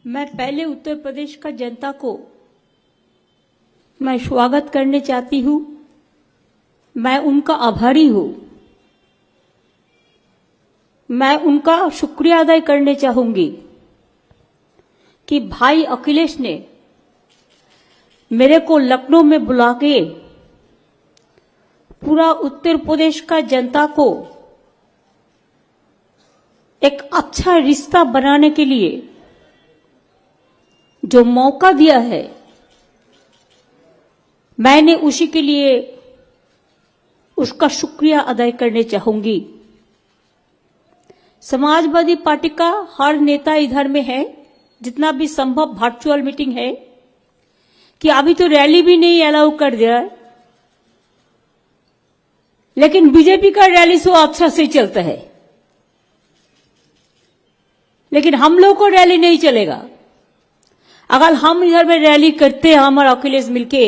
मैं पहले उत्तर प्रदेश का जनता को मैं स्वागत करने चाहती हूं। मैं उनका आभारी हूं। मैं उनका शुक्रिया अदा करने चाहूंगी कि भाई अखिलेश ने मेरे को लखनऊ में बुला के पूरा उत्तर प्रदेश का जनता को एक अच्छा रिश्ता बनाने के लिए जो मौका दिया है, मैंने उसी के लिए उसका शुक्रिया अदा करने चाहूंगी। समाजवादी पार्टी का हर नेता इधर में है, जितना भी संभव वर्चुअल मीटिंग है कि अभी तो रैली भी नहीं अलाउ कर दिया है, लेकिन बीजेपी का रैली सो अच्छा से चलता है, लेकिन हम लोग को रैली नहीं चलेगा। अगर हम इधर में रैली करते हमारा अखिलेश मिलके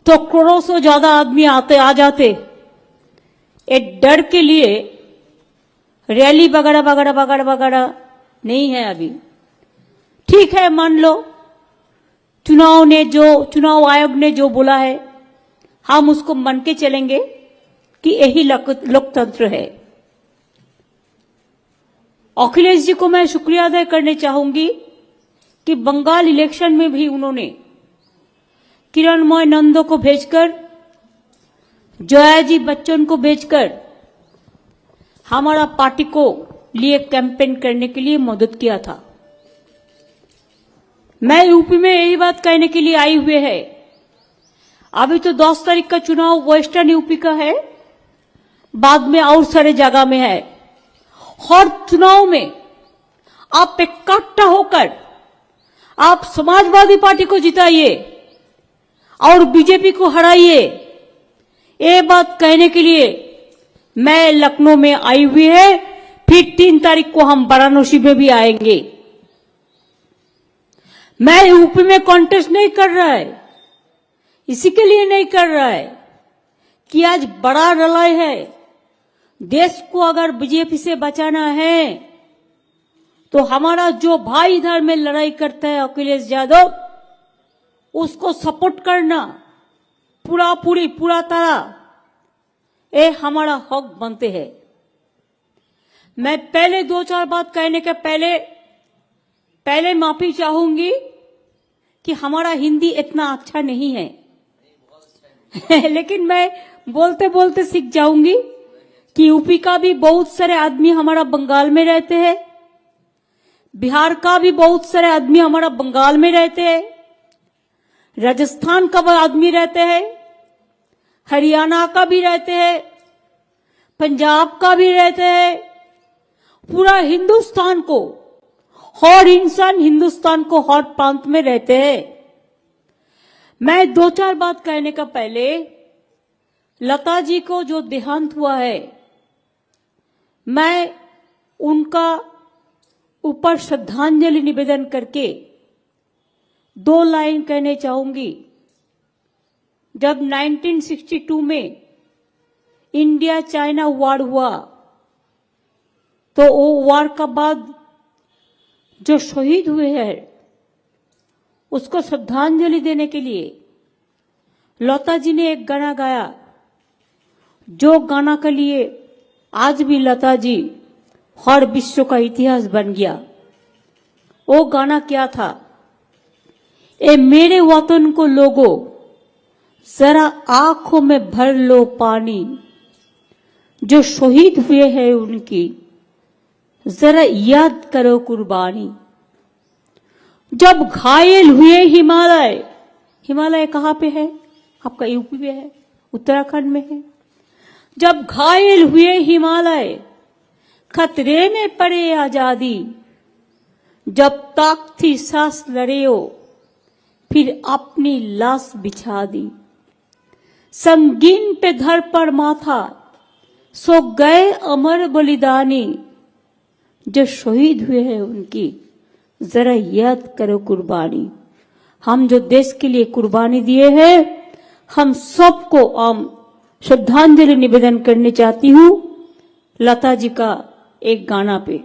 तो करोड़ों से ज्यादा आदमी आ जाते। एक डर के लिए रैली वगैरह वगैरह वगैरह वगैरह नहीं है अभी। ठीक है, मान लो चुनाव आयोग ने जो बोला है हम उसको मान के चलेंगे कि यही लोकतंत्र है। अखिलेश जी को मैं शुक्रिया अदा करने चाहूंगी कि बंगाल इलेक्शन में भी उन्होंने किरणमय नंदो को भेजकर, जयाजी बच्चन को भेजकर हमारा पार्टी को लिए कैंपेन करने के लिए मदद किया था। मैं यूपी में यही बात कहने के लिए आई हुए है। अभी तो 10 तारीख का चुनाव वेस्टर्न यूपी का है, बाद में और सारे जगह में है। हर चुनाव में आप इकट्ठा होकर आप समाजवादी पार्टी को जिताइए और बीजेपी को हराइए। ये बात कहने के लिए मैं लखनऊ में आई हुई है। फिर 3 तारीख को हम वाराणसी में भी आएंगे। मैं यूपी में कॉन्टेस्ट नहीं कर रहा है, इसी के लिए नहीं कर रहा है कि आज बड़ा लड़ाई है। देश को अगर बीजेपी से बचाना है तो हमारा जो भाई इधर में लड़ाई करता है अखिलेश यादव, उसको सपोर्ट करना पूरा तरह ये हमारा हक बनते हैं। मैं पहले 2-4 बात कहने के पहले माफी चाहूंगी कि हमारा हिंदी इतना अच्छा नहीं है लेकिन मैं बोलते बोलते सीख जाऊंगी कि यूपी का भी बहुत सारे आदमी हमारा बंगाल में रहते हैं, बिहार का भी बहुत सारे आदमी हमारा बंगाल में रहते हैं, राजस्थान का भी आदमी रहते हैं, हरियाणा का भी रहते हैं, पंजाब का भी रहते हैं। पूरा हिंदुस्तान को, हर इंसान हिंदुस्तान को हर प्रांत में रहते हैं। मैं 2-4 बात कहने का पहले लता जी को जो देहांत हुआ है, मैं उनका ऊपर श्रद्धांजलि निवेदन करके 2 लाइन कहने चाहूंगी। जब 1962 में इंडिया चाइना वॉर हुआ तो वो वॉर का बाद जो शहीद हुए हैं उसको श्रद्धांजलि देने के लिए लता जी ने एक गाना गाया, जो गाना के लिए आज भी लता जी हर विश्व का इतिहास बन गया। वो गाना क्या था? ए मेरे वतन को लोगों जरा आंखों में भर लो पानी, जो शहीद हुए हैं उनकी जरा याद करो कुर्बानी। जब घायल हुए हिमालय कहाँ पे है? आपका यूपी में है, उत्तराखंड में है। जब घायल हुए हिमालय, खतरे में पड़े आजादी, जब तक थी सांस लड़े हो फिर अपनी लाश बिछा दी। संगीन पे धर पर माथा सो गए अमर बलिदानी, जो शहीद हुए हैं उनकी जरा याद करो कुर्बानी। हम जो देश के लिए कुर्बानी दिए हैं, हम सबको श्रद्धांजलि निवेदन करने चाहती हूँ लता जी का एक गाना पे।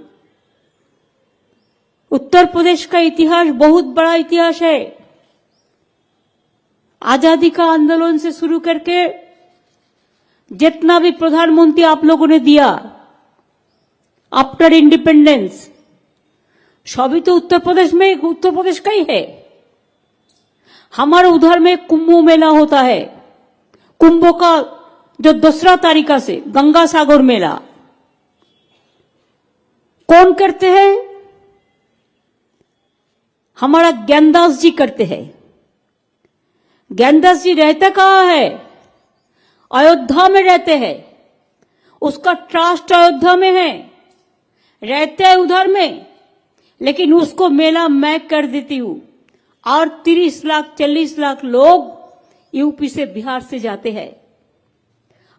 उत्तर प्रदेश का इतिहास बहुत बड़ा इतिहास है। आजादी का आंदोलन से शुरू करके जितना भी प्रधानमंत्री आप लोगों ने दिया आफ्टर इंडिपेंडेंस, सभी तो उत्तर प्रदेश का ही है। हमारे उधर में कुंभ मेला होता है, कुंभ का जो 2 तारीख से गंगा सागर मेला कौन करते हैं? हमारा ज्ञानदास जी करते हैं। ज्ञानदास जी रहते कहाँ है? अयोध्या में रहते हैं। उसका ट्रस्ट अयोध्या में है, रहते हैं उधर में, लेकिन उसको मेला मैं कर देती हूं और 30 लाख 40 लाख लोग यूपी से बिहार से जाते हैं।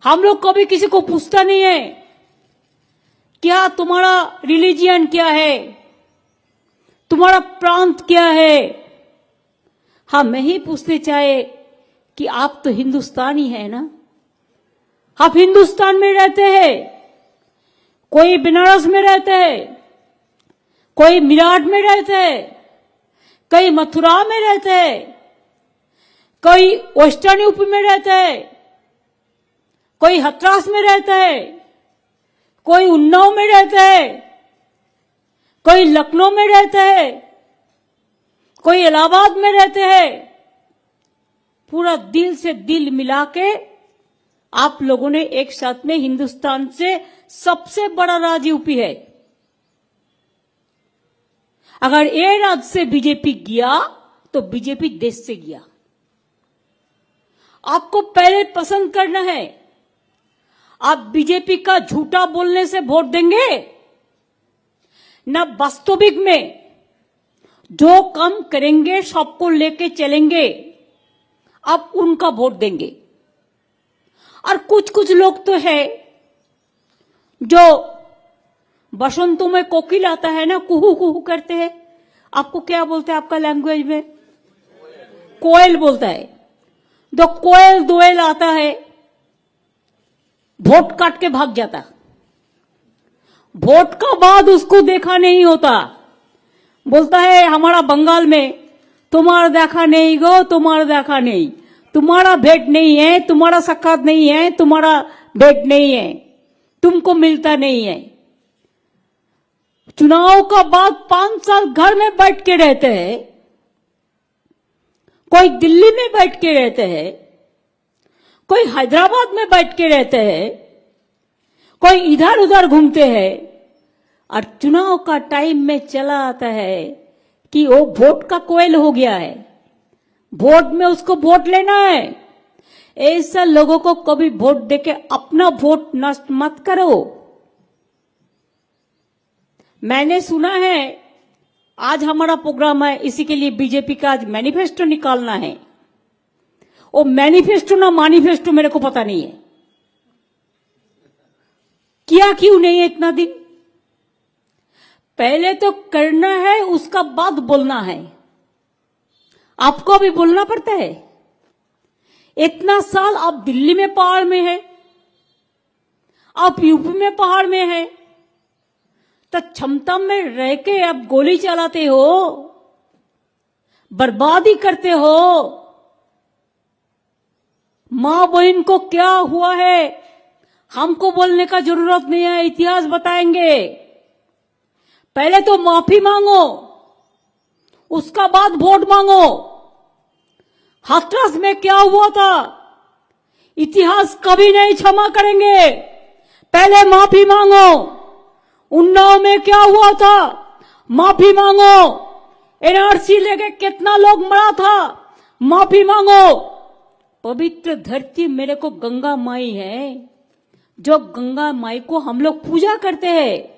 हम लोग कभी किसी को पूछता नहीं है क्या तुम्हारा रिलीजियन क्या है, तुम्हारा प्रांत क्या है। हम यही पूछते चाहे कि आप तो हिंदुस्तानी है ना, आप हिंदुस्तान में रहते हैं। कोई बनारस में रहते हैं, कोई मेरठ में रहते हैं, कोई मथुरा में रहते हैं, कोई वेस्टर्न यूपी में रहता है, कोई हथरास में रहता है, कोई उन्नाव में रहता है, कोई लखनऊ में रहता है, कोई इलाहाबाद में रहते हैं। पूरा दिल से दिल मिला के आप लोगों ने एक साथ में हिंदुस्तान से सबसे बड़ा राज्य यूपी है। अगर ये राज्य से बीजेपी गया तो बीजेपी देश से गया। आपको पहले पसंद करना है। आप बीजेपी का झूठा बोलने से वोट देंगे ना, वास्तविक में जो काम करेंगे सबको लेके चलेंगे, आप उनका वोट देंगे। और कुछ लोग तो है जो बसंतों में कोकिल आता है ना, कुहू कुहू करते हैं। आपको क्या बोलते हैं आपका लैंग्वेज में? कोयल बोलता है। जो कोयल दोयल आता है वोट काट के भाग जाता, वोट का बाद उसको देखा नहीं होता। बोलता है हमारा बंगाल में, तुम्हारा देखा नहीं गो, तुम्हारा देखा नहीं, तुम्हारा भेंट नहीं है, तुम्हारा साक्षात नहीं है, तुम्हारा भेंट नहीं है, तुमको मिलता नहीं है। चुनाव का बाद 5 साल घर में बैठ के रहते हैं, कोई दिल्ली में बैठ के रहते हैं, कोई हैदराबाद में बैठ के रहते हैं, कोई इधर उधर घूमते हैं, और चुनाव का टाइम में चला आता है कि वो वोट का कोयल हो गया है, वोट में उसको वोट लेना है। ऐसा लोगों को कभी वोट देके अपना वोट नष्ट मत करो। मैंने सुना है आज हमारा प्रोग्राम है, इसी के लिए बीजेपी का आज मैनिफेस्टो निकालना है। वो मैनिफेस्टो ना मैनिफेस्टो मेरे को पता नहीं है, किया क्यों नहीं है इतना दिन। पहले तो करना है, उसका बाद बोलना है। आपको भी बोलना पड़ता है। इतना साल आप दिल्ली में पहाड़ में है, आप यूपी में पहाड़ में है, तो क्षमता में रह के आप गोली चलाते हो, बर्बादी करते हो। मां बहन को क्या हुआ है हमको बोलने का जरूरत नहीं है, इतिहास बताएंगे। पहले तो माफी मांगो, उसका बाद वोट मांगो। हाथरस में क्या हुआ था इतिहास कभी नहीं क्षमा करेंगे, पहले माफी मांगो। उन्नाव में क्या हुआ था माफी मांगो। एनआरसी लेके कितना लोग मरा था, माफी मांगो। पवित्र धरती मेरे को गंगा माई है, जो गंगा माई को हम लोग पूजा करते हैं।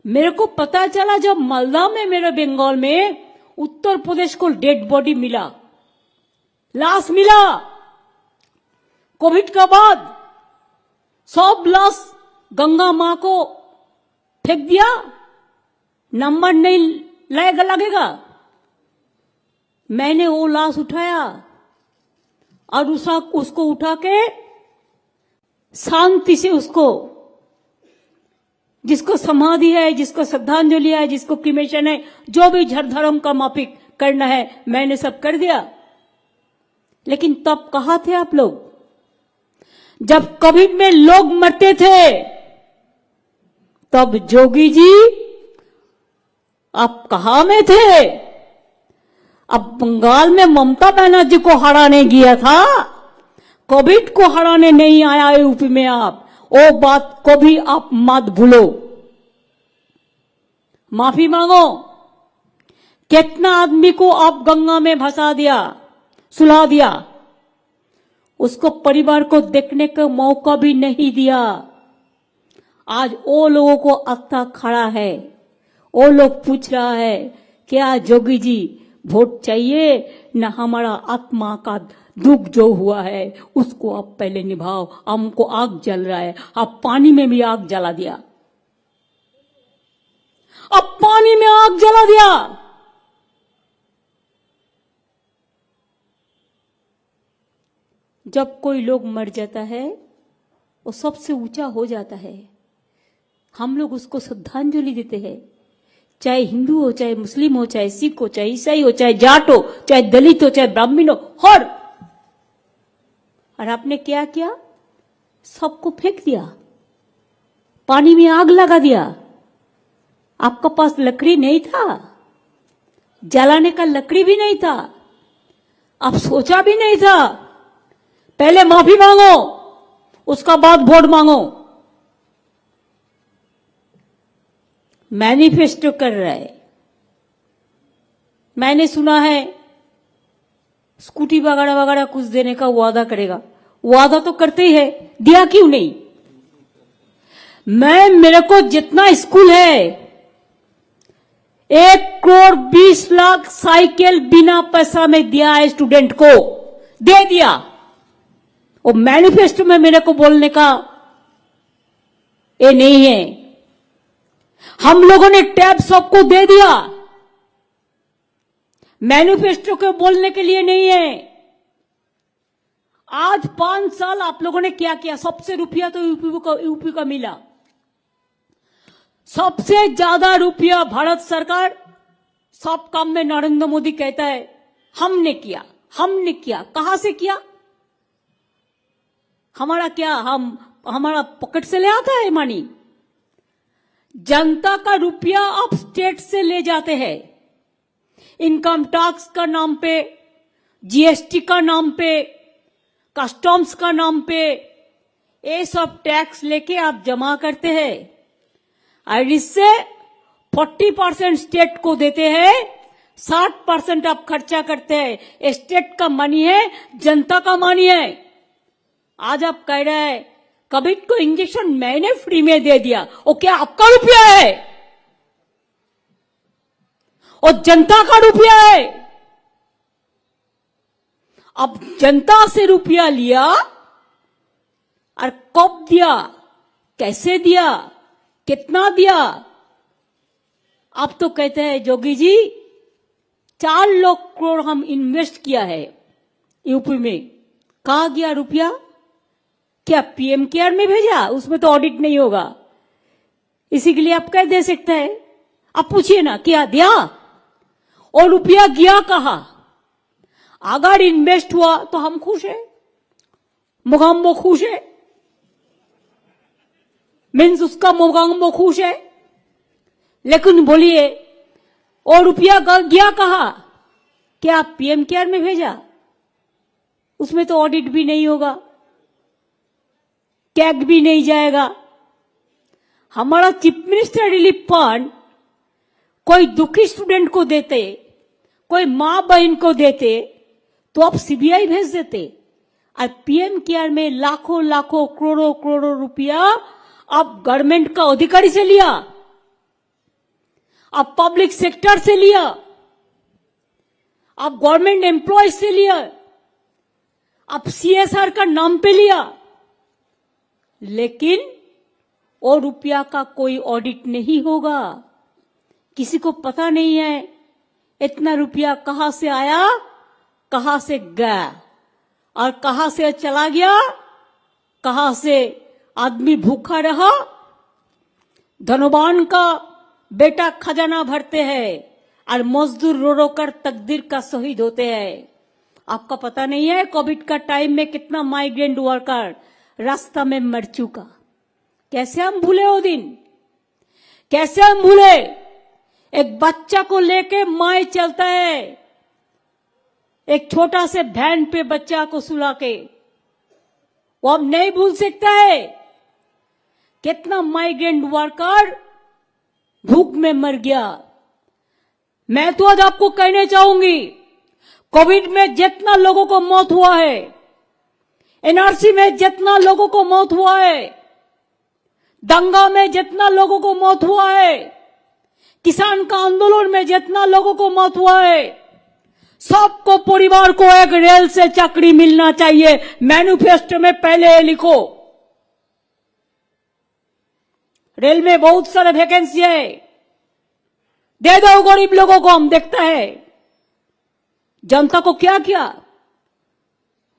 मेरे को पता चला जब मालदा में, मेरे बंगाल में, उत्तर प्रदेश को डेड बॉडी मिला, लाश मिला। कोविड का बाद सब लाश गंगा मां को फेंक दिया, नंबर नहीं लगेगा। मैंने वो लाश उठाया और उसको उठा के शांति से उसको जिसको समाधि है, जिसको श्रद्धांजलि है, जिसको क्रिमेशन है, जो भी धर्म का माफिक करना है, मैंने सब कर दिया। लेकिन तब कहाँ थे आप लोग? जब कोविड में लोग मरते थे, तब जोगी जी आप कहां में थे? अब बंगाल में ममता बनर्जी को हराने गया था, कोविड को हराने नहीं आया यूपी में। आप वो बात को भी आप मत भूलो, माफी मांगो। कितना आदमी को आप गंगा में भसा दिया, सुला दिया, उसको परिवार को देखने का मौका भी नहीं दिया। आज वो लोगों को अत्ता खड़ा है, वो लोग पूछ रहा है क्या जोगी जी वोट चाहिए न? हमारा आत्मा का दुख जो हुआ है उसको आप पहले निभाओ। हमको आग जल रहा है, आप पानी में भी आग जला दिया, अब पानी में आग जला दिया। जब कोई लोग मर जाता है वो सबसे ऊंचा हो जाता है, हम लोग उसको श्रद्धांजलि देते हैं। चाहे हिंदू हो, चाहे मुस्लिम हो, चाहे सिख हो, चाहे ईसाई हो, चाहे जाट हो, चाहे दलित हो, चाहे ब्राह्मण हो, और आपने क्या किया? सबको फेंक दिया, पानी में आग लगा दिया। आपका पास लकड़ी नहीं था, जलाने का लकड़ी भी नहीं था, आप सोचा भी नहीं था। पहले माफी मांगो, उसका बाद वोट मांगो। मैनिफेस्टो कर रहा है, मैंने सुना है स्कूटी वगैरह वगैरह कुछ देने का वादा करेगा। वादा तो करते ही है, दिया क्यों नहीं? मेरे को जितना स्कूल है 1,20,00,000 साइकिल बिना पैसा में दिया है, स्टूडेंट को दे दिया। वो मैनिफेस्टो में मेरे को बोलने का ये नहीं है। हम लोगों ने टैब सबको दे दिया, मैनिफेस्टो को बोलने के लिए नहीं है। आज 5 साल आप लोगों ने क्या किया? सबसे रुपया तो यूपी का मिला, सबसे ज्यादा रुपया भारत सरकार सब काम में नरेंद्र मोदी कहता है हमने किया, हमने किया। कहां से किया? हमारा क्या, हमारा पॉकेट से ले आता है मनी? जनता का रुपया आप स्टेट से ले जाते हैं, इनकम टैक्स का नाम पे, जीएसटी का नाम पे, कस्टम्स का नाम पे, ये सब टैक्स लेके आप जमा करते हैं और इससे 40% स्टेट को देते हैं, 60% आप खर्चा करते हैं। स्टेट का मनी है, जनता का मनी है। आज आप कह रहे हैं कोविड को इंजेक्शन मैंने फ्री में दे दिया, वो क्या आपका रुपया है? और जनता का रुपया है। अब जनता से रुपया लिया और कब दिया, कैसे दिया, कितना दिया? आप तो कहते हैं जोगी जी 4 लाख करोड़ हम इन्वेस्ट किया है यूपी में। कहा गया रुपया? क्या पीएम केयर में भेजा? उसमें तो ऑडिट नहीं होगा, इसी के लिए आप कह दे सकते हैं। आप पूछिए ना क्या दिया और रुपया गया कहा? अगर इन्वेस्ट हुआ तो हम खुश है, मोगाम्बो खुश है, मीन्स उसका मोगाम्बो खुश है। लेकिन बोलिए और रुपया गया कहा? क्या पीएम केयर में भेजा? उसमें तो ऑडिट भी नहीं होगा, कैग भी नहीं जाएगा। हमारा चीफ मिनिस्टर रिलीफ फंड कोई दुखी स्टूडेंट को देते, कोई मां बहन को देते तो आप सीबीआई भेज देते, और पीएम केयर में लाखों लाखों करोड़ों करोड़ों रुपया आप गवर्नमेंट का अधिकारी से लिया, आप पब्लिक सेक्टर से लिया, आप गवर्नमेंट एम्प्लॉय से लिया, आप सीएसआर का नाम पे लिया। लेकिन वो रुपया का कोई ऑडिट नहीं होगा, किसी को पता नहीं है इतना रुपया कहां से आया, कहां से गया और कहां से चला गया, कहां से आदमी भूखा रहा। धनवान का बेटा खजाना भरते हैं और मजदूर रो रो कर तकदीर का शहीद होते हैं। आपका पता नहीं है कोविड का टाइम में कितना माइग्रेंट वर्कर रास्ता में मर चुका। कैसे हम भूले वो दिन, कैसे हम भूले? एक बच्चा को लेके माए चलता है, एक छोटा से वैन पे बच्चा को सुला के, वो अब नहीं भूल सकता है। कितना माइग्रेंट वर्कर भूख में मर गया। मैं तो आज आपको कहने चाहूंगी, कोविड में जितना लोगों को मौत हुआ है, एनआरसी में जितना लोगों को मौत हुआ है, दंगा में जितना लोगों को मौत हुआ है, किसान का आंदोलन में जितना लोगों को मौत हुआ है, सबको परिवार को एक रेल से चाकरी मिलना चाहिए। मैनिफेस्टो में पहले लिखो। रेल में बहुत सारे वैकेंसी है, दे दो गरीब लोगों को। हम देखता है जनता को क्या किया,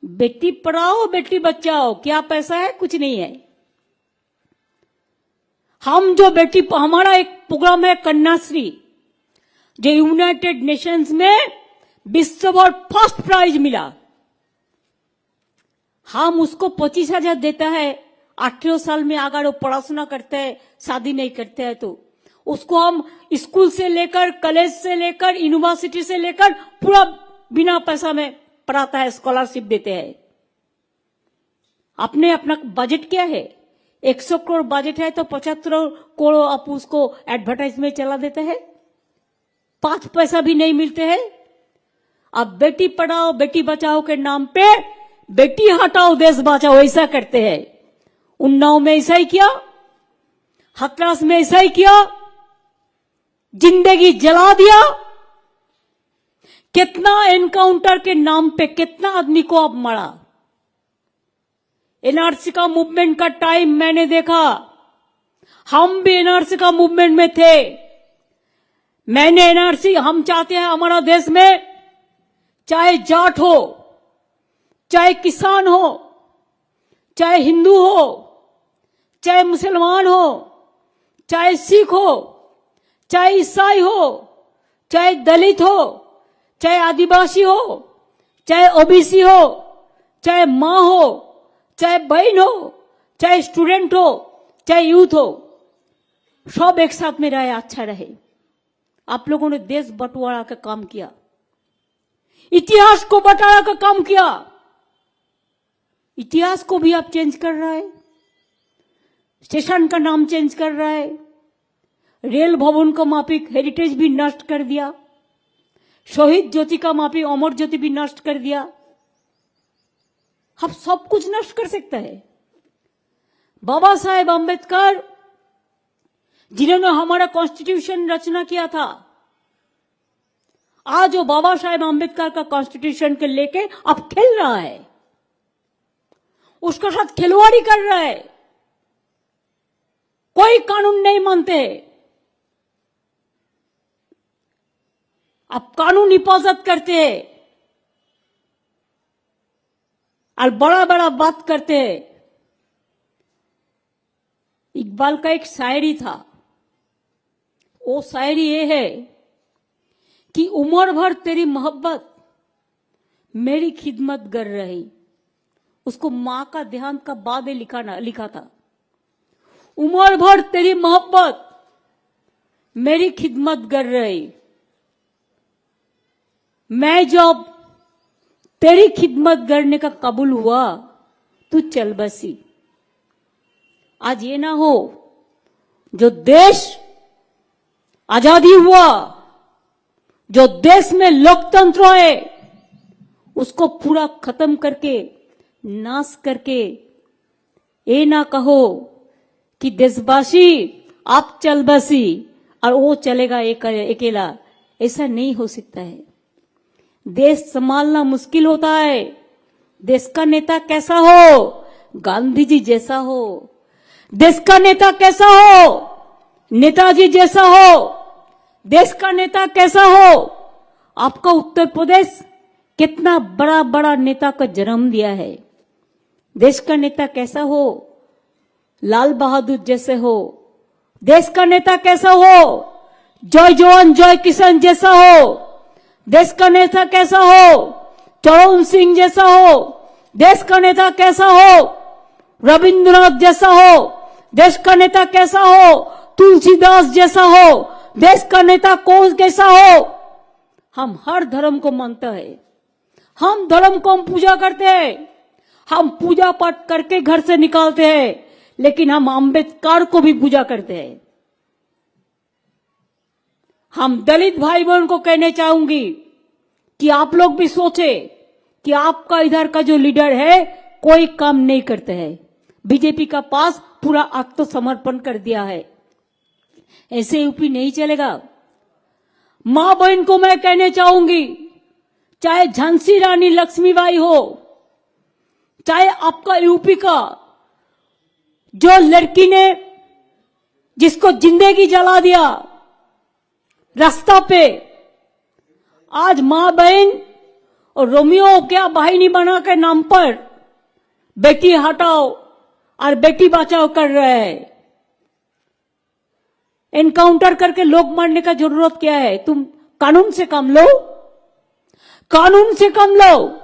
बेटी पढ़ाओ बेटी बचाओ, क्या पैसा है? कुछ नहीं है। हम जो बेटी, हमारा एक प्रोग्राम है कन्याश्री, जो यूनाइटेड नेशंस में विश्व भर फर्स्ट प्राइज मिला। हम उसको 25,000 देता है। 18 साल में अगर वो पढ़ाशुना करते हैं, शादी नहीं करते हैं, तो उसको हम स्कूल से लेकर, कॉलेज से लेकर, यूनिवर्सिटी से लेकर पूरा बिना पैसा में पढ़ाता है, स्कॉलरशिप देते हैं। आपने अपना बजट क्या है? 100 करोड़ बजट है तो 75 करोड़ आप उसको एडवर्टाइज में चला देते हैं, 5 पैसा भी नहीं मिलते हैं। अब बेटी पढ़ाओ बेटी बचाओ के नाम पे बेटी हटाओ देश बचाओ ऐसा करते हैं। उन्नाव में ऐसा ही किया, हथरास में ऐसा ही किया, जिंदगी जला दिया। कितना एनकाउंटर के नाम पे कितना आदमी को अब मरा। एनआरसी का मूवमेंट का टाइम मैंने देखा, हम भी एनआरसी का मूवमेंट में थे। मैंने एनआरसी, हम चाहते हैं हमारा देश में चाहे जाट हो, चाहे किसान हो, चाहे हिंदू हो, चाहे मुसलमान हो, चाहे सिख हो, चाहे ईसाई हो, चाहे दलित हो, चाहे आदिवासी हो, चाहे ओबीसी हो, चाहे मां हो, चाहे बहन हो, चाहे स्टूडेंट हो, चाहे यूथ हो, सब एक साथ में रहे, अच्छा रहे। आप लोगों ने देश बंटवारा का काम किया, इतिहास को बटारा का काम किया। इतिहास को भी आप चेंज कर रहा है, स्टेशन का नाम चेंज कर रहा है, रेल भवन का माफिक हेरिटेज भी नष्ट कर दिया, शहीद ज्योति का माफिक अमर ज्योति भी नष्ट कर दिया। आप सब कुछ नष्ट कर सकता है। बाबा साहेब अम्बेडकर जिन्होंने हमारा कॉन्स्टिट्यूशन रचना किया था, आज वो बाबा साहेब अम्बेडकर का कॉन्स्टिट्यूशन के लेके अब खेल रहा है, उसके साथ खिलवाड़ी कर रहा है। कोई कानून नहीं मानते, अब कानून हिफाजत करते हैं और बड़ा बड़ा बात करते हैं। इकबाल का एक शायरी था, वो शायरी ये है कि उम्र भर तेरी मोहब्बत मेरी खिदमत कर रही। उसको मां का देहांत का बाद लिखा था। उम्र भर तेरी मोहब्बत मेरी खिदमत कर रही, मैं जब तेरी खिदमत करने का कबूल हुआ तू चल बसी। आज ये ना हो, जो देश आजादी हुआ, जो देश में लोकतंत्र है, उसको पूरा खत्म करके, नाश करके ये ना कहो कि देशवासी आप चल बसी और वो चलेगा अकेला। ऐसा नहीं हो सकता है। देश संभालना मुश्किल होता है। देश का नेता कैसा हो? गांधी जी जैसा हो। देश का नेता कैसा हो? नेताजी जैसा हो। देश का नेता कैसा हो? आपका उत्तर प्रदेश कितना बड़ा बड़ा नेता का जन्म दिया है। देश का नेता कैसा हो? लाल बहादुर जैसे हो, देश का नेता कैसा हो? जय जवान जय किसान जैसा हो। देश का नेता कैसा हो? चरण सिंह जैसा हो। देश का नेता कैसा हो? रविंद्रनाथ जैसा हो। देश का नेता कैसा हो? तुलसीदास जैसा हो। देश का नेता कौन कैसा हो? हम हर धर्म को मानते हैं। हम धर्म को हम पूजा करते हैं। हम पूजा पाठ करके घर से निकालते हैं, लेकिन हम अंबेडकर को भी पूजा करते हैं। हम दलित भाई बहन को कहने चाहूंगी कि आप लोग भी सोचे कि आपका इधर का जो लीडर है कोई काम नहीं करते हैं। बीजेपी का पास पूरा आत्मसमर्पण कर दिया है। ऐसे यूपी नहीं चलेगा। मां बहन को मैं कहने चाहूंगी, चाहे झांसी रानी लक्ष्मीबाई हो, चाहे आपका यूपी का जो लड़की ने जिसको जिंदगी जला दिया रास्ता पे, आज मां बहन और रोमियो क्या बहिनी बना के नाम पर बेटी हटाओ और बेटी बचाओ कर रहे हैं। एनकाउंटर करके लोग मारने का जरूरत क्या है? तुम कानून से काम लो, कानून से काम लो।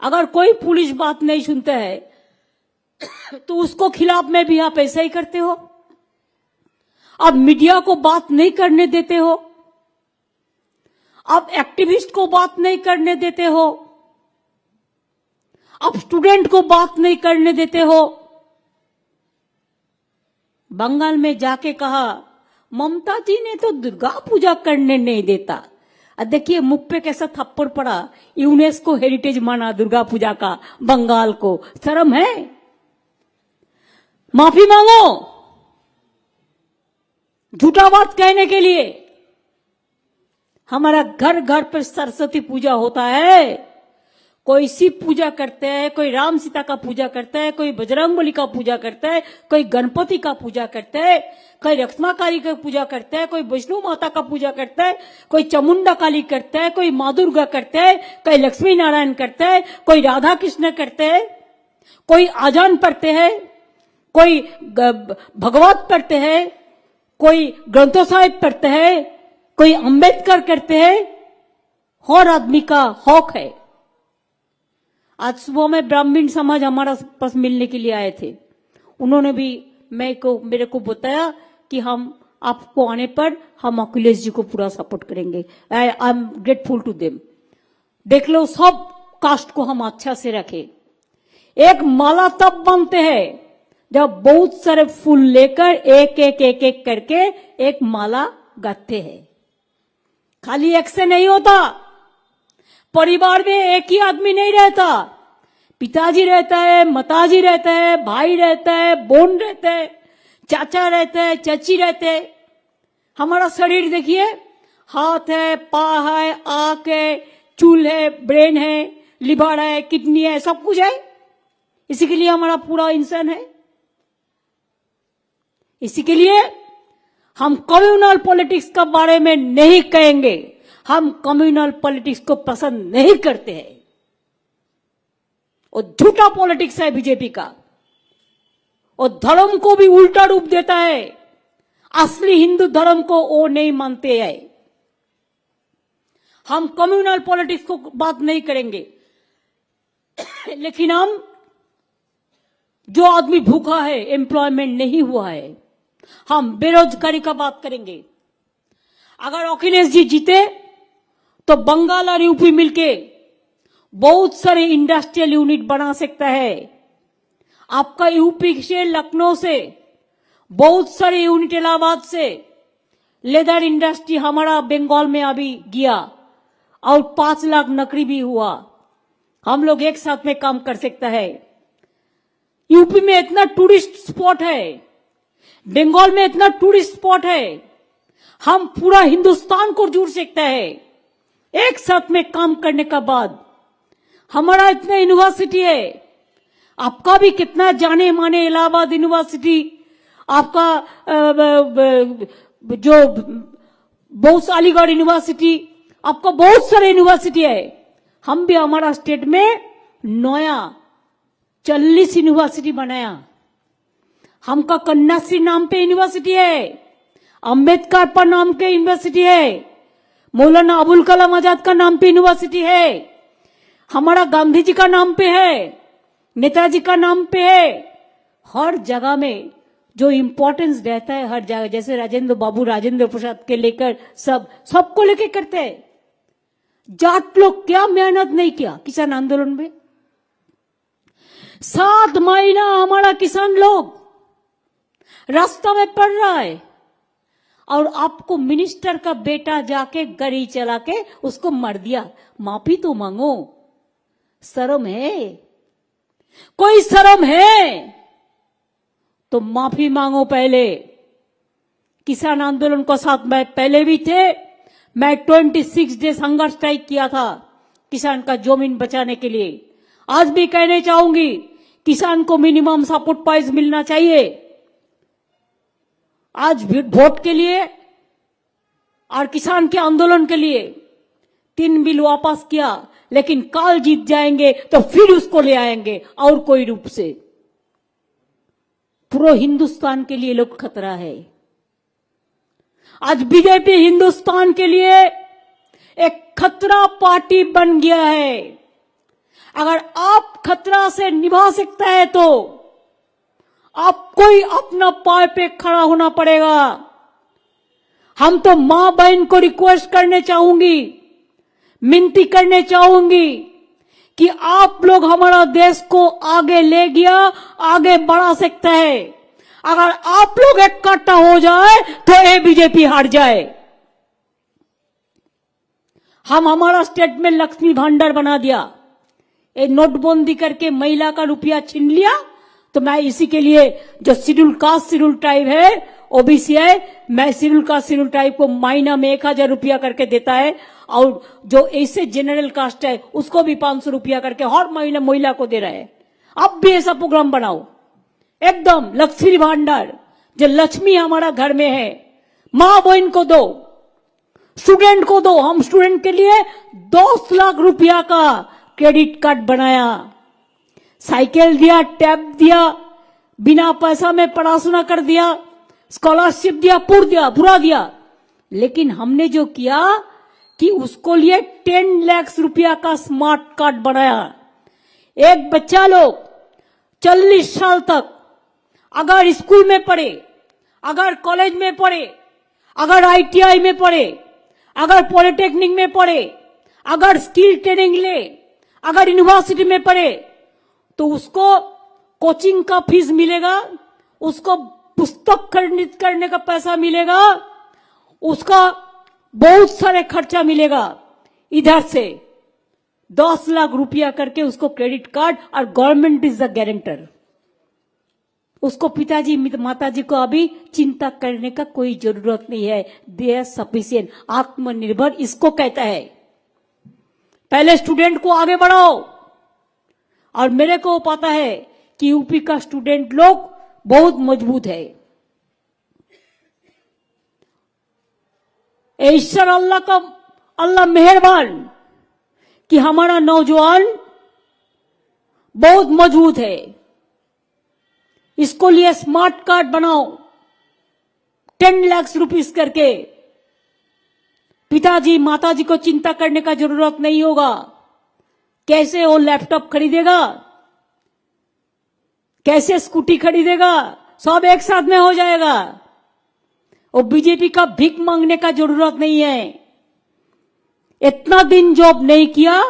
अगर कोई पुलिस बात नहीं सुनता है तो उसको खिलाफ में भी आप ऐसा ही करते हो। आप मीडिया को बात नहीं करने देते हो। आप एक्टिविस्ट को बात नहीं करने देते हो। आप स्टूडेंट को बात नहीं करने देते हो। बंगाल में जाके कहा ममता जी ने तो दुर्गा पूजा करने नहीं देता। देखिए मुख पे कैसा थप्पड़ पड़ा। यूनेस्को हेरिटेज माना दुर्गा पूजा का बंगाल को। शर्म है? माफी मांगो झूठा बात कहने के लिए। हमारा घर घर पर सरस्वती पूजा होता है। कोई शिव पूजा करते हैं, कोई राम सीता का पूजा करता है, कोई बजरंगबली का पूजा करता है, कोई गणपति का पूजा करता है, कोई रक्षमा काली का पूजा करता है, कोई वैष्णो माता का पूजा करता है, कोई चामुंडा काली करता है, कोई माँ दुर्गा करता है, कोई लक्ष्मी नारायण करता है, कोई राधा कृष्ण करते हैं, कोई आजान पढ़ते हैं, कोई भगवत पढ़ते हैं, कोई ग्रंथो साहिब पढ़ते हैं, कोई अंबेडकर करते हैं। हर आदमी का हक है। आज सुबह में ब्राह्मण समाज हमारा पास मिलने के लिए आए थे। उन्होंने भी मेरे को बताया कि हम आपको आने पर हम अखिलेश जी को पूरा सपोर्ट करेंगे। I am grateful to them. देख लो, सब कास्ट को हम अच्छा से रखें। एक माला तब बांधते हैं जब बहुत सारे फूल लेकर एक एक एक एक करके एक माला गाते हैं। खाली एक से नहीं होता। परिवार में एक ही आदमी नहीं रहता। पिताजी रहता है, माताजी रहता है, भाई रहता है, बहन रहता है, चाचा रहता है, चाची रहते हैं। हमारा शरीर देखिए, हाथ है, पाँव है, आंख है, चूल है, ब्रेन है, लिवर है, किडनी है, सब कुछ है। इसी के लिए हमारा पूरा इंसान है। इसी के लिए हम कम्युनल पॉलिटिक्स के बारे में नहीं कहेंगे। हम कम्युनल पॉलिटिक्स को पसंद नहीं करते हैं। और झूठा पॉलिटिक्स है बीजेपी का। और धर्म को भी उल्टा रूप देता है। असली हिंदू धर्म को वो नहीं मानते हैं। हम कम्युनल पॉलिटिक्स को बात नहीं करेंगे, लेकिन हम जो आदमी भूखा है, एम्प्लॉयमेंट नहीं हुआ है, हम बेरोजगारी का बात करेंगे। अगर अखिलेश जी जीते तो बंगाल और यूपी मिलके बहुत सारे इंडस्ट्रियल यूनिट बना सकता है। आपका यूपी से, लखनऊ से बहुत सारे यूनिट, इलाहाबाद से लेदर इंडस्ट्री हमारा बंगाल में अभी गया और 5 लाख नौकरी भी हुआ। हम लोग एक साथ में काम कर सकता है। यूपी में इतना टूरिस्ट स्पॉट है, बंगाल में इतना टूरिस्ट स्पॉट है। हम पूरा हिंदुस्तान को जोड़ सकते हैं एक साथ में काम करने का बाद। हमारा इतना यूनिवर्सिटी है। आपका भी कितना जाने माने इलाहाबाद यूनिवर्सिटी, आपका जो बहुत अलीगढ़ यूनिवर्सिटी, आपका बहुत सारे यूनिवर्सिटी है। हम भी हमारा स्टेट में नया 40 यूनिवर्सिटी बनाया। हमका कन्याश्री नाम पे यूनिवर्सिटी है, अंबेडकर पर नाम के यूनिवर्सिटी है, मौलाना अबुल कलाम आजाद का नाम पे यूनिवर्सिटी है, हमारा गांधी जी का नाम पे है, नेताजी का नाम पे है। हर जगह में जो इंपॉर्टेंस रहता है हर जगह, जैसे राजेंद्र बाबू राजेंद्र प्रसाद के लेकर सबको लेके करते हैं। जाट लोग क्या मेहनत नहीं किया किसान आंदोलन में। 7 महीना हमारा किसान लोग रास्ता में पड़ रहा है, और आपको मिनिस्टर का बेटा जाके गाड़ी चला के उसको मार दिया। माफी तो मांगो, शर्म है? कोई शर्म है तो माफी मांगो पहले। किसान आंदोलन को साथ में पहले भी थे, मैं 26 डेज हंगर स्ट्राइक किया था किसान का जमीन बचाने के लिए। आज भी कहने चाहूंगी, किसान को मिनिमम सपोर्ट प्राइस मिलना चाहिए। आज वोट के लिए और किसान के आंदोलन के लिए 3 बिल वापस किया, लेकिन कल जीत जाएंगे तो फिर उसको ले आएंगे और कोई रूप से। पूरे हिंदुस्तान के लिए लोग खतरा है। आज बीजेपी हिंदुस्तान के लिए एक खतरा पार्टी बन गया है। अगर आप खतरा से निभा सकता है तो आपको ही अपना पाय पे खड़ा होना पड़ेगा। हम तो मां बहन को रिक्वेस्ट करने चाहूंगी, मिनती करने चाहूंगी कि आप लोग हमारा देश को आगे ले गया, आगे बढ़ा सकता है। अगर आप लोग इकट्ठा हो जाए तो ये बीजेपी हार जाए। हम हमारा स्टेट में लक्ष्मी भांडार बना दिया, ये नोटबंदी करके महिला का रुपया छीन लिया। तो मैं इसी के लिए जो शेड्यूल कास्ट शेड्यूल ट्राइब है, ओबीसी है, मैं शेड्यूल कास्ट शेड्यूल ट्राइब को महीना में 1000 रुपया करके देता है, और जो ऐसे जनरल कास्ट है उसको भी 500 रुपया करके हर महीने महिला को दे रहा है। अब भी ऐसा प्रोग्राम बनाओ, एकदम लक्ष्मी भांडार, जो लक्ष्मी हमारा घर में है, मां बहन को दो, स्टूडेंट को दो। हम स्टूडेंट के लिए 10 लाख रुपया का क्रेडिट कार्ड बनाया, साइकिल दिया, टैब दिया, बिना पैसा में पढ़ाशुना कर दिया, स्कॉलरशिप दिया, पूरा दिया। लेकिन हमने जो किया कि उसको लिए 10 लाख रुपया का स्मार्ट कार्ड बनाया। एक बच्चा लोग 40 साल तक अगर स्कूल में पढ़े, अगर कॉलेज में पढ़े, अगर आईटीआई में पढ़े, अगर पॉलिटेक्निक में पढ़े, अगर स्किल ट्रेनिंग ले, अगर यूनिवर्सिटी में पढ़े, तो उसको कोचिंग का फीस मिलेगा, उसको पुस्तक खरीद करने का पैसा मिलेगा, उसका बहुत सारे खर्चा मिलेगा। इधर से 10 लाख रुपया करके उसको क्रेडिट कार्ड, और गवर्नमेंट इज द गारंटर। उसको पिताजी माताजी को अभी चिंता करने का कोई जरूरत नहीं है। दे आर सफिशिएंट, आत्मनिर्भर इसको कहता है। पहले स्टूडेंट को आगे बढ़ाओ। और मेरे को पता है कि यूपी का स्टूडेंट लोग बहुत मजबूत है। ईश्वर अल्लाह मेहरबान कि हमारा नौजवान बहुत मजबूत है। इसको लिए स्मार्ट कार्ड बनाओ 10 लाख रुपीस करके। पिताजी माताजी को चिंता करने का जरूरत नहीं होगा। कैसे वो लैपटॉप खरीदेगा, कैसे स्कूटी खरीदेगा, सब एक साथ में हो जाएगा। वो बीजेपी का भीख मांगने का जरूरत नहीं है। इतना दिन जॉब नहीं किया,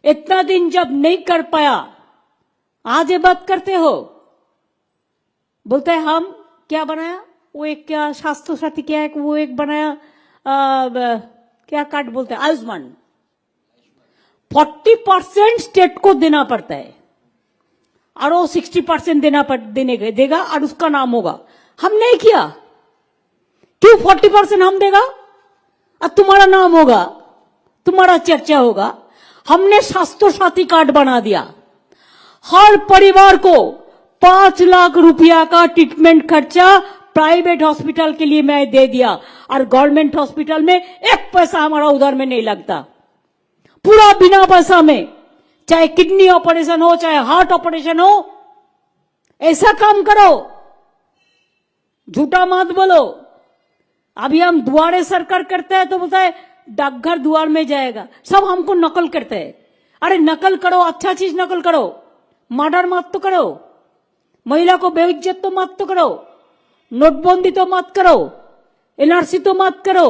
इतना दिन जब नहीं कर पाया, आज ये बात करते हो। बोलते हैं हम क्या बनाया, वो एक क्या स्वास्थ्य साथी क्या है, वो एक बनाया क्या कार्ड बोलते हैं, आयुष्मान। 40% स्टेट को देना पड़ता है और वो 60% देगा और उसका नाम होगा। हम नहीं किया, क्यों 40% हम देगा और तुम्हारा नाम होगा, तुम्हारा चर्चा होगा। हमने स्वास्थ्य साथी कार्ड बना दिया। हर परिवार को 5 लाख रुपया का ट्रीटमेंट खर्चा प्राइवेट हॉस्पिटल के लिए मैं दे दिया, और गवर्नमेंट हॉस्पिटल में 1 पैसा हमारा उधर में नहीं लगता। पूरा बिना पैसा में, चाहे किडनी ऑपरेशन हो, चाहे हार्ट ऑपरेशन हो, ऐसा काम करो, झूठा मत बोलो। अभी हम दुआरे सरकार करते हैं तो बोलता है डाकघर द्वार में जाएगा, सब हमको नकल करते हैं। अरे नकल करो, अच्छा चीज नकल करो, मर्डर मत तो करो, महिला को बेइज्जत तो मत तो करो, नोटबंदी तो मत करो, एनआरसी तो मत करो,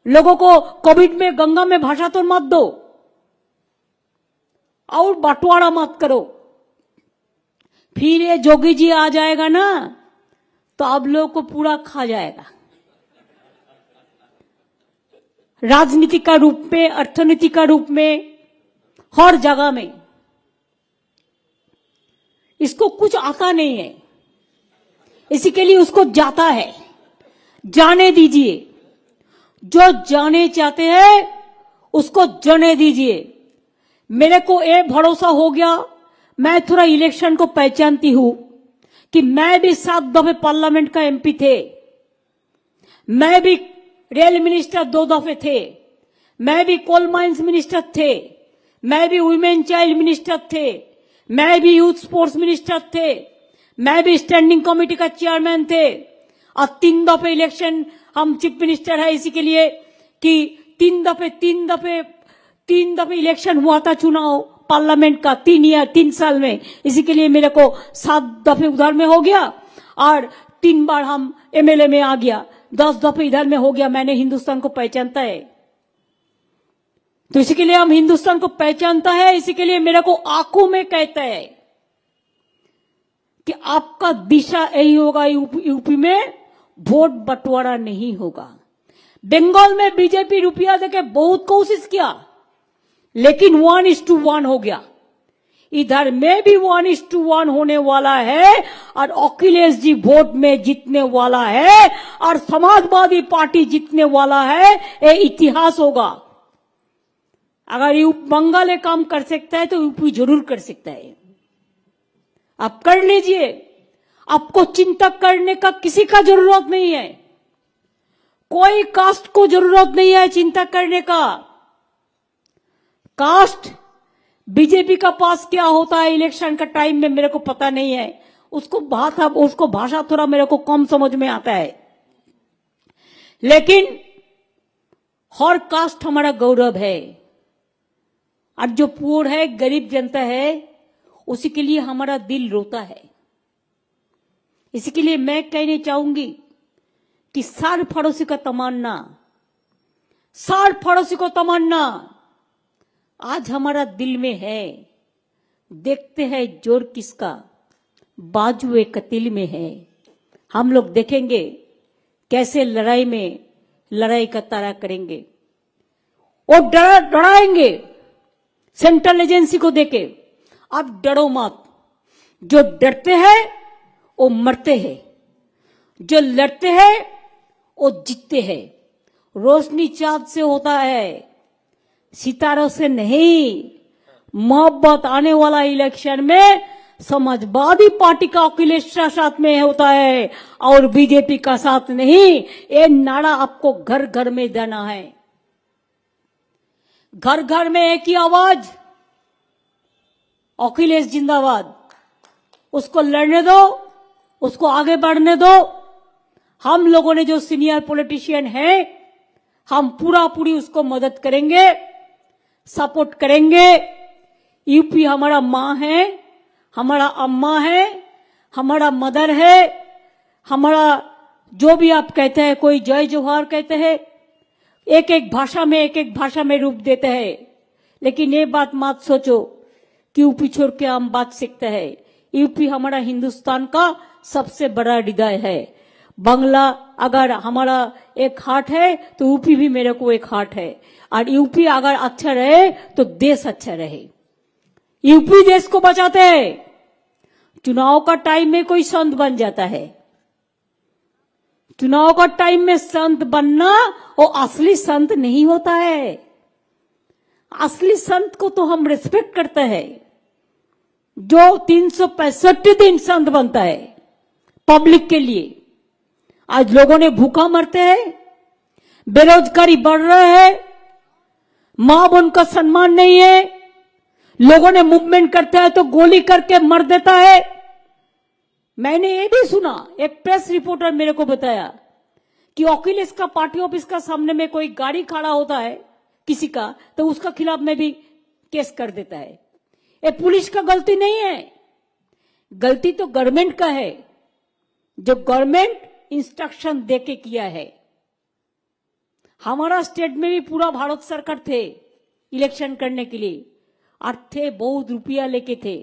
लोगों को कोविड में गंगा में भाषा तो मत दो, और बंटवारा मत करो। फिर ये जोगी जी आ जाएगा ना तो आप लोगों को पूरा खा जाएगा, राजनीति का रूप में, अर्थनीति का रूप में, हर जगह में। इसको कुछ आता नहीं है, इसी के लिए उसको जाता है। जाने दीजिए, जो जाने चाहते हैं उसको जाने दीजिए। मेरे को ये भरोसा हो गया, मैं थोड़ा इलेक्शन को पहचानती हूं कि मैं भी 7 दफे पार्लियामेंट का एमपी थे, मैं भी रेल मिनिस्टर 2 दफे थे, मैं भी कोल माइंस मिनिस्टर थे, मैं भी वुमेन चाइल्ड मिनिस्टर थे, मैं भी यूथ स्पोर्ट्स मिनिस्टर थे, मैं भी स्टैंडिंग कमेटी का चेयरमैन थे। और 3 दफे इलेक्शन हम चीफ मिनिस्टर है, इसी के लिए कि 3 दफे इलेक्शन हुआ था, चुनाव पार्लियामेंट का 3 साल में। इसी के लिए मेरे को 7 दफे उधर में हो गया और 3 बार हम एमएलए में आ गया, 10 दफे इधर में हो गया। मैंने हिंदुस्तान को पहचानता है, तो इसी के लिए हम हिंदुस्तान को पहचानता है। इसी के लिए मेरे को आंखों में कहता है कि आपका दिशा यही होगा, यूपी में वोट बंटवारा नहीं होगा। बंगाल में बीजेपी रुपया देके बहुत कोशिश किया, लेकिन 1:1 हो गया। इधर में भी 1:1 होने वाला है और अखिलेश जी वोट में जीतने वाला है और समाजवादी पार्टी जीतने वाला है। ये इतिहास होगा। अगर बंगाल काम कर सकता है तो यूपी जरूर कर सकता है। आप कर लीजिए, आपको चिंता करने का किसी का जरूरत नहीं है, कोई कास्ट को जरूरत नहीं है चिंता करने का। कास्ट बीजेपी का पास क्या होता है इलेक्शन का टाइम में मेरे को पता नहीं है, उसको भाषा थोड़ा मेरे को कम समझ में आता है, लेकिन हर कास्ट हमारा गौरव है। और जो पुअर है, गरीब जनता है, उसी के लिए हमारा दिल रोता है। इसी के लिए मैं कहना चाहूंगी कि सार पड़ोसी का तमन्ना आज हमारा दिल में है। देखते हैं जोर किसका, बाजुए कतिल में है। हम लोग देखेंगे कैसे लड़ाई का तारा करेंगे और डराएंगे सेंट्रल एजेंसी को देके। अब डरो मत, जो डरते हैं वो मरते हैं, जो लड़ते हैं वो जीतते हैं। रोशनी चांद से होता है, सितारों से नहीं। मोहब्बत आने वाला इलेक्शन में समाजवादी पार्टी का अखिलेश साथ में होता है और बीजेपी का साथ नहीं। ये नारा आपको घर घर में देना है, घर घर में एक ही आवाज, अखिलेश जिंदाबाद। उसको लड़ने दो, उसको आगे बढ़ने दो। हम लोगों ने जो सीनियर पॉलिटिशियन है, हम पूरी उसको मदद करेंगे, सपोर्ट करेंगे। यूपी हमारा माँ है, हमारा अम्मा है, हमारा मदर है, हमारा जो भी आप कहते हैं, कोई जय जोहार कहते हैं, एक एक भाषा में रूप देते हैं। लेकिन ये बात मत सोचो कि यूपी छोड़ के हम बात सकते हैं। यूपी हमारा हिंदुस्तान का सबसे बड़ा हृदय है। बांग्ला अगर हमारा एक हार्ट है तो यूपी भी मेरे को एक हार्ट है। और यूपी अगर अच्छा रहे तो देश अच्छा रहे। यूपी देश को बचाते हैं। चुनाव का टाइम में कोई संत बन जाता है, चुनाव का टाइम में संत बनना वो असली संत नहीं होता है। असली संत को तो हम रिस्पेक्ट करते हैं, जो 365 दिन संत बनता है पब्लिक के लिए। आज लोगों ने भूखा मरते हैं, बेरोजगारी बढ़ रहा है, मां बहन का सम्मान नहीं है, लोगों ने मूवमेंट करते हैं तो गोली करके मर देता है। मैंने ये भी सुना, एक प्रेस रिपोर्टर मेरे को बताया कि अखिलेश का पार्टी ऑफिस का सामने में कोई गाड़ी खड़ा होता है किसी का, तो उसका खिलाफ में भी केस कर देता है। ये पुलिस का गलती नहीं है, गलती तो गवर्नमेंट का है, जो गवर्नमेंट इंस्ट्रक्शन देके किया है। हमारा स्टेट में भी पूरा भारत सरकार थे इलेक्शन करने के लिए, और थे बहुत रुपया लेके थे,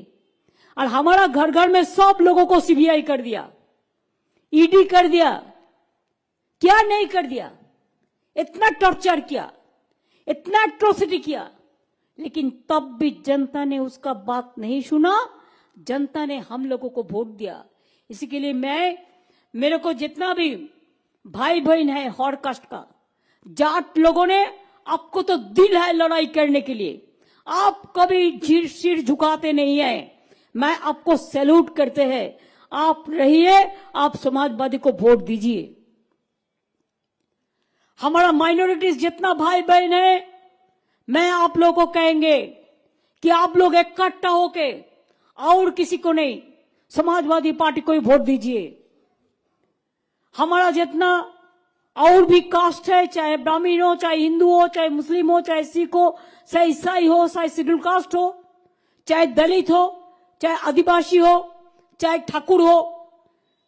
और हमारा घर घर में सब लोगों को सीबीआई कर दिया, ईडी कर दिया, क्या नहीं कर दिया। इतना टॉर्चर किया, इतना एट्रोसिटी किया, लेकिन तब भी जनता ने उसका बात नहीं सुना। जनता ने हम लोगों को वोट दिया। इसी के लिए मेरे को जितना भी भाई बहन है हर कास्ट का, जाट लोगों ने, आपको तो दिल है लड़ाई करने के लिए, आप कभी सिर झुकाते नहीं है। मैं आपको सैल्यूट करते हैं, आप रहिए, आप समाजवादी को वोट दीजिए। हमारा माइनॉरिटीज जितना भाई बहन है, मैं आप लोगों को कहेंगे कि आप लोग इकट्ठा होके, और किसी को नहीं, समाजवादी पार्टी को ही वोट दीजिए। हमारा जितना और भी कास्ट है, चाहे ब्राह्मण हो, चाहे हिंदू हो, चाहे मुस्लिम हो, चाहे सिख हो, चाहे ईसाई हो, चाहे शेड्यूल कास्ट हो, चाहे दलित हो, चाहे आदिवासी हो, चाहे ठाकुर हो,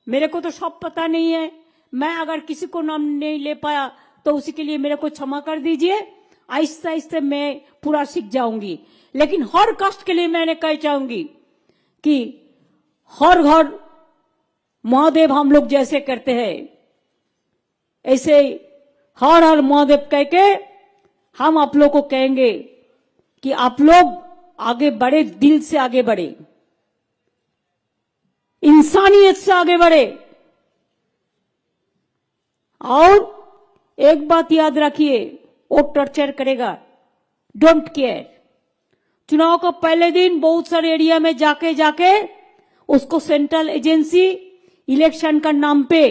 मेरे को तो सब पता नहीं है। मैं अगर किसी को नाम नहीं ले पाया तो उसी के लिए मेरे को क्षमा कर दीजिए। आहिस्ते आहिस्ते मैं पूरा सीख जाऊंगी, लेकिन हर कास्ट के लिए मैंने कह चाहूंगी कि हर घर महादेव हम लोग जैसे करते हैं, ऐसे हर हर महादेव कह के हम आप लोग को कहेंगे कि आप लोग आगे बढ़े, दिल से आगे बढ़े, इंसानियत से आगे बढ़े। और एक बात याद रखिए, वो टॉर्चर करेगा, डोंट केयर। चुनाव का पहले दिन बहुत सारे एरिया में जाके उसको सेंट्रल एजेंसी इलेक्शन का नाम पे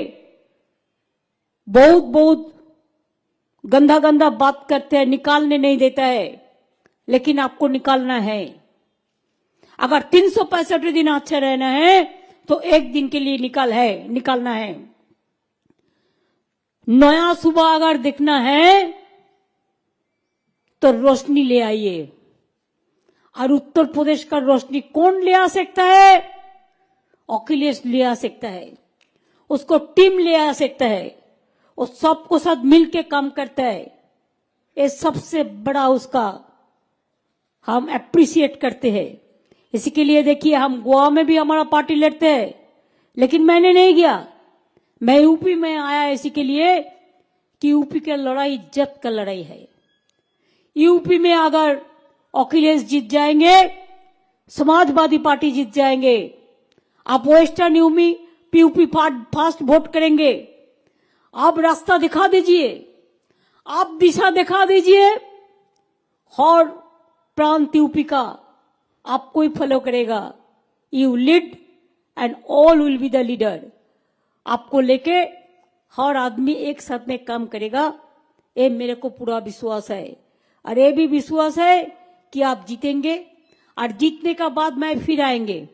बहुत गंदा गंदा बात करते हैं, निकालने नहीं देता है, लेकिन आपको निकालना है। अगर 365 दिन अच्छा रहना है तो एक दिन के लिए निकालना है। नया सुबह अगर दिखना है तो रोशनी ले आइए। और उत्तर प्रदेश का रोशनी कौन ले आ सकता है? अखिलेश ले आ सकता है, उसको टीम ले आ सकता है, वो सबको साथ मिलके काम करता है। ये सबसे बड़ा उसका हम अप्रिशिएट करते हैं। इसी के लिए देखिए, हम गोवा में भी हमारा पार्टी लड़ते हैं, लेकिन मैंने नहीं गया, मैं यूपी में आया इसी के लिए कि यूपी की लड़ाई इज्जत का लड़ाई है। यूपी में अगर अखिलेश जीत जाएंगे, समाजवादी पार्टी जीत जाएंगे, आप वेस्टर्न यूपी फास्ट वोट करेंगे। आप रास्ता दिखा दीजिए, आप दिशा दिखा दीजिए, हर प्रांत यूपी का आपको ही फॉलो करेगा। You lead and all will be the leader. आपको लेके हर आदमी एक साथ में काम करेगा, ये मेरे को पूरा विश्वास है। और ये भी विश्वास है कि आप जीतेंगे, और जीतने का बाद मैं फिर आएंगे।